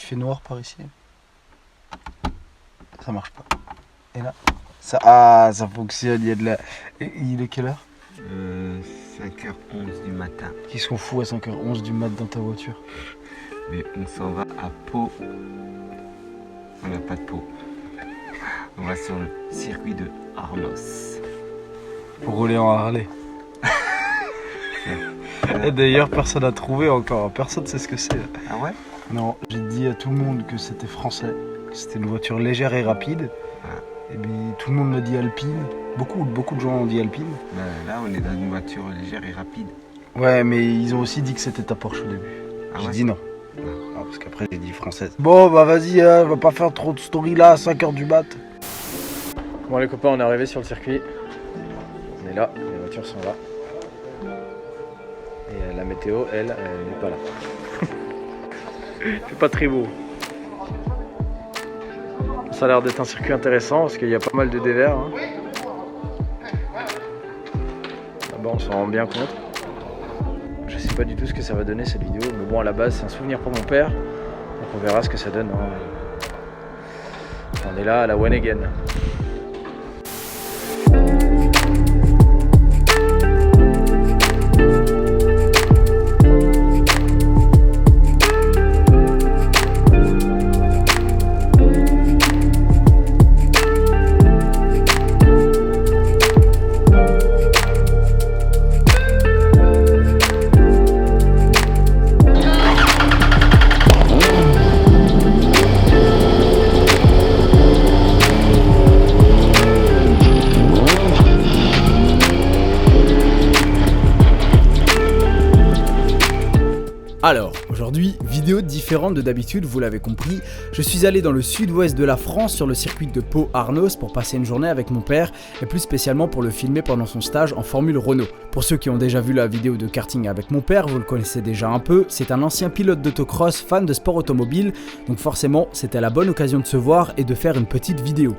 qu'il fait noir par ici. Ça marche pas. Et là, ça fonctionne. Il y a de la. Et il est quelle heure 5h11 du matin. Ils sont fous à 5h11 du mat dans ta voiture. Mais on s'en va à Pau. On n'a pas de Pau. On va sur le circuit de Arnos. Pour rouler en Harley. Et d'ailleurs, personne n'a trouvé encore. Personne ne sait ce que c'est. Ah ouais? Non, j'ai dit à tout le monde que c'était français, que c'était une voiture légère et rapide. Et puis tout le monde me dit Alpine. Beaucoup de gens ont dit Alpine. Là, on est dans une voiture légère et rapide. Ouais, mais ils ont aussi dit que c'était ta Porsche au début. Ah J'ai ouais? dit non. Non, parce qu'après j'ai dit française. Bon, bah vas-y, on va pas faire trop de story là à 5h du mat. Bon les copains, on est arrivé sur le circuit. On est là, les voitures sont là. Et la météo, elle n'est pas là. C'est pas très beau. Ça a l'air d'être un circuit intéressant parce qu'il y a pas mal de dévers. Hein. Là-bas on s'en rend bien compte. Je sais pas du tout ce que ça va donner cette vidéo, mais bon à la base c'est un souvenir pour mon père. Donc on verra ce que ça donne. Hein. On est là à la One Again. Alors, aujourd'hui, vidéo différente de d'habitude, vous l'avez compris, je suis allé dans le sud-ouest de la France sur le circuit de Pau-Arnos pour passer une journée avec mon père et plus spécialement pour le filmer pendant son stage en Formule Renault. Pour ceux qui ont déjà vu la vidéo de karting avec mon père, vous le connaissez déjà un peu, c'est un ancien pilote d'autocross fan de sport automobile, donc forcément c'était la bonne occasion de se voir et de faire une petite vidéo.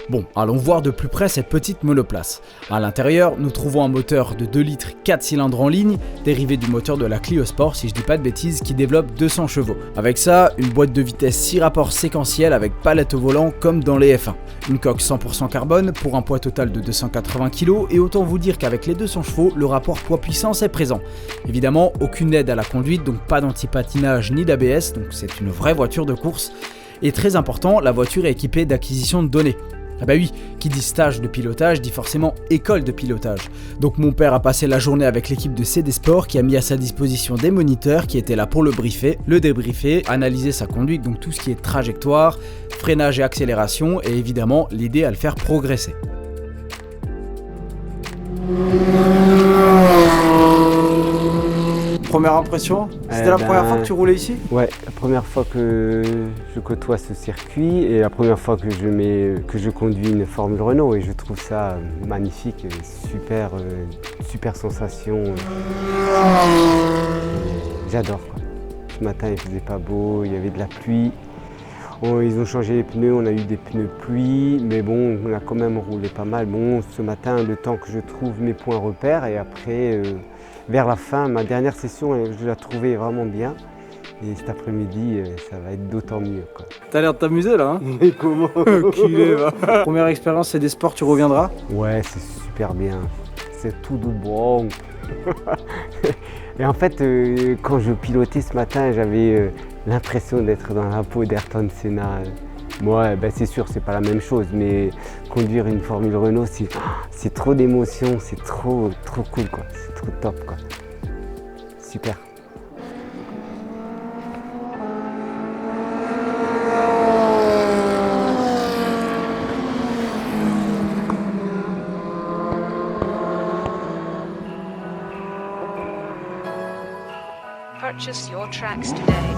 Bon, allons voir de plus près cette petite monoplace. À l'intérieur, nous trouvons un moteur de 2 litres 4 cylindres en ligne, dérivé du moteur de la Clio Sport si je dis pas de bêtises, qui développe 200 chevaux. Avec ça, une boîte de vitesse 6 rapports séquentiels avec palette au volant comme dans les F1. Une coque 100% carbone pour un poids total de 280 kg et autant vous dire qu'avec les 200 chevaux, le rapport poids-puissance est présent. Évidemment, aucune aide à la conduite, donc pas d'anti-patinage ni d'ABS, donc c'est une vraie voiture de course. Et très important, la voiture est équipée d'acquisition de données. Ah bah oui, qui dit stage de pilotage dit forcément école de pilotage. Donc mon père a passé la journée avec l'équipe de CD Sport qui a mis à sa disposition des moniteurs qui étaient là pour le briefer, le débriefer, analyser sa conduite, donc tout ce qui est trajectoire, freinage et accélération, et évidemment l'aider à le faire progresser. Première impression, c'était la première fois que tu roulais ici? Ouais, la première fois que je côtoie ce circuit et la première fois que je conduis une Formule Renault et je trouve ça magnifique, super sensation. J'adore quoi. Ce matin il faisait pas beau, il y avait de la pluie. Ils ont changé les pneus, on a eu des pneus pluie, mais bon, on a quand même roulé pas mal. Bon, ce matin, le temps que je trouve mes points repères et après, vers la fin, ma dernière session, je la trouvais vraiment bien. Et cet après-midi, ça va être d'autant mieux. T'as l'air de t'amuser là, hein? Mais comment? Enculé, va. Première expérience, c'est des sports, tu reviendras? Ouais, c'est super bien. C'est tout bon. Et en fait, quand je pilotais ce matin, j'avais l'impression d'être dans la peau d'Ayrton Senna. Moi, ben c'est sûr, c'est pas la même chose, mais conduire une Formule Renault, c'est trop d'émotions, c'est trop cool, quoi. C'est trop top, quoi. Super. Purchase your tracks today.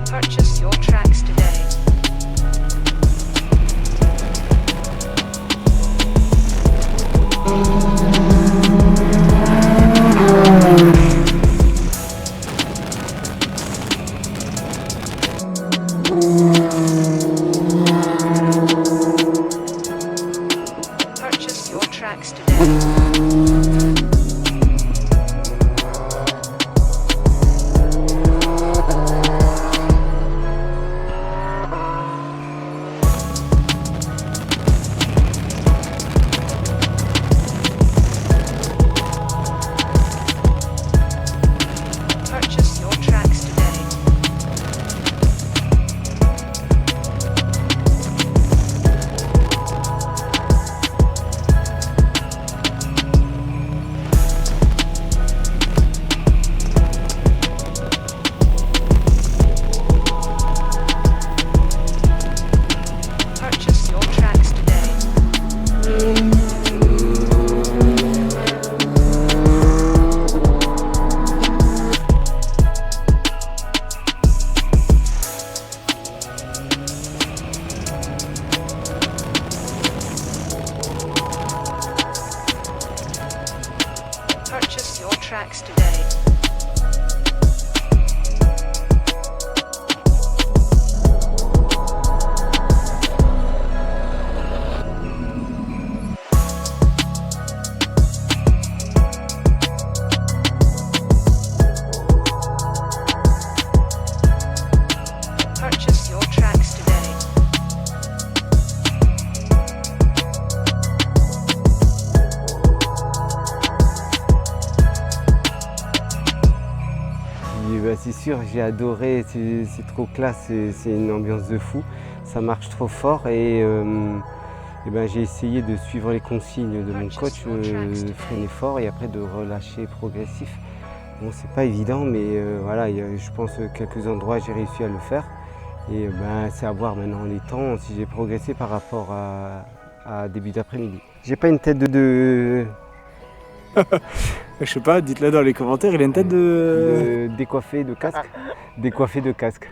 Purchase your tracks today. Purchase your tracks today. Purchase your tracks today. Purchase your tracks today. Purchase your tracks today. Purchase your tracks today. Puis, bah, c'est sûr, j'ai adoré, c'est trop classe, c'est une ambiance de fou, ça marche trop fort et ben, j'ai essayé de suivre les consignes de mon coach, freiner fort et après de relâcher progressif. Bon, c'est pas évident, mais voilà, je pense quelques endroits j'ai réussi à le faire et ben, c'est à voir maintenant les temps si j'ai progressé par rapport à début d'après-midi. J'ai pas une tête de Je sais pas, dites-le dans les commentaires, il a une tête décoiffé de casque. Décoiffé de casque.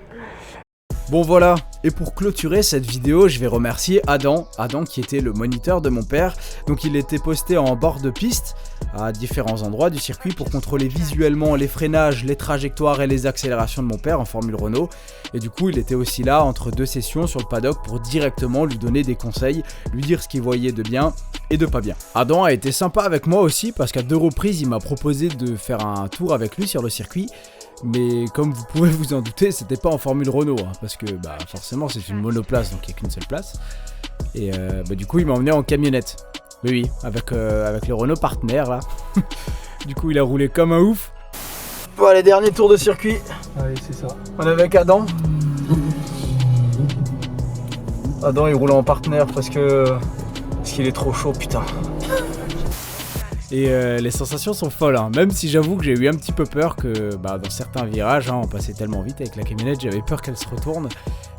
Bon voilà, et pour clôturer cette vidéo, je vais remercier Adam qui était le moniteur de mon père. Donc il était posté en bord de piste à différents endroits du circuit pour contrôler visuellement les freinages, les trajectoires et les accélérations de mon père en Formule Renault. Et du coup il était aussi là entre deux sessions sur le paddock pour directement lui donner des conseils, lui dire ce qu'il voyait de bien et de pas bien. Adam a été sympa avec moi aussi parce qu'à 2 reprises il m'a proposé de faire un tour avec lui sur le circuit. Mais comme vous pouvez vous en douter, c'était pas en Formule Renault, hein, parce que bah, forcément c'est une monoplace, donc il n'y a qu'une seule place. Et bah, du coup il m'a emmené en camionnette. Oui, avec le Renault partenaire là. Du coup il a roulé comme un ouf. Bon allez, dernier tour de circuit. Allez, c'est ça. On est avec Adam. Adam il roule en partenaire parce qu'il est trop chaud, putain. Et les sensations sont folles, hein. Même si j'avoue que j'ai eu un petit peu peur que dans certains virages, hein, on passait tellement vite avec la camionnette, j'avais peur qu'elle se retourne.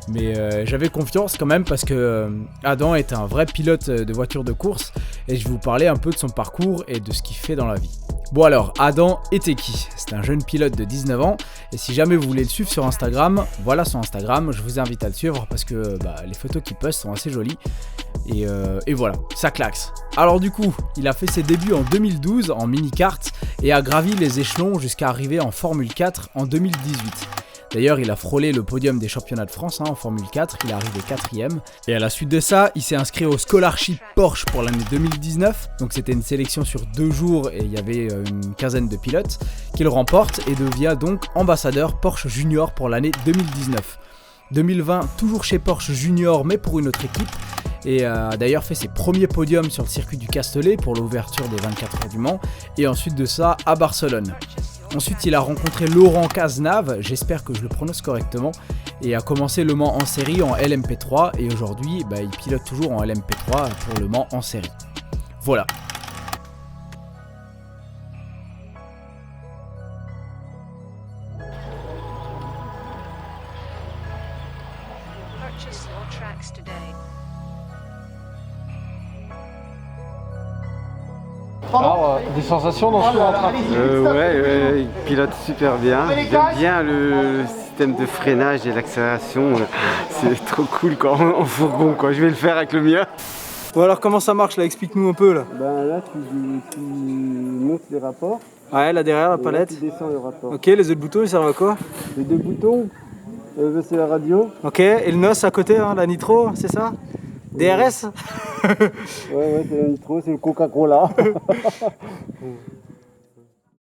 Mais j'avais confiance quand même parce que Adam est un vrai pilote de voiture de course et je vais vous parler un peu de son parcours et de ce qu'il fait dans la vie. Bon alors, Adam était qui? C'est un jeune pilote de 19 ans et si jamais vous voulez le suivre sur Instagram, voilà son Instagram, je vous invite à le suivre parce que les photos qu'il poste sont assez jolies et voilà, ça claque. Alors du coup, il a fait ses débuts en 2012 en mini-kart et a gravi les échelons jusqu'à arriver en Formule 4 en 2018. D'ailleurs, il a frôlé le podium des championnats de France en Formule 4, il est arrivé 4ème. Et à la suite de ça, il s'est inscrit au Scholarship Porsche pour l'année 2019. Donc c'était une sélection sur 2 jours et il y avait une quinzaine de pilotes qu'il remporte et devient donc ambassadeur Porsche Junior pour l'année 2019. 2020, toujours chez Porsche Junior mais pour une autre équipe. Et a d'ailleurs fait ses premiers podiums sur le circuit du Castellet pour l'ouverture des 24 heures du Mans. Et ensuite de ça, à Barcelone. Ensuite, il a rencontré Laurent Cazenave, j'espère que je le prononce correctement, et a commencé le Mans en série en LMP3, et aujourd'hui, il pilote toujours en LMP3 pour le Mans en série. Voilà. Purchase your tracks today. Alors, des sensations dans ce tour en train Ouais, il pilote super bien. J'aime bien le système de freinage et l'accélération. C'est trop cool quoi, en fourgon quoi. Je vais le faire avec le mien. Bon alors comment ça marche là, explique-nous un peu là. Là tu montes les rapports. Ouais, là derrière la palette. Tu descends le rapport. Ok, les autres boutons ils servent à quoi? Les 2 boutons, C'est la radio. Ok, et le NOS à côté, hein, la Nitro, c'est ça? DRS? Ouais, c'est la Nitro, c'est le Coca-Cola.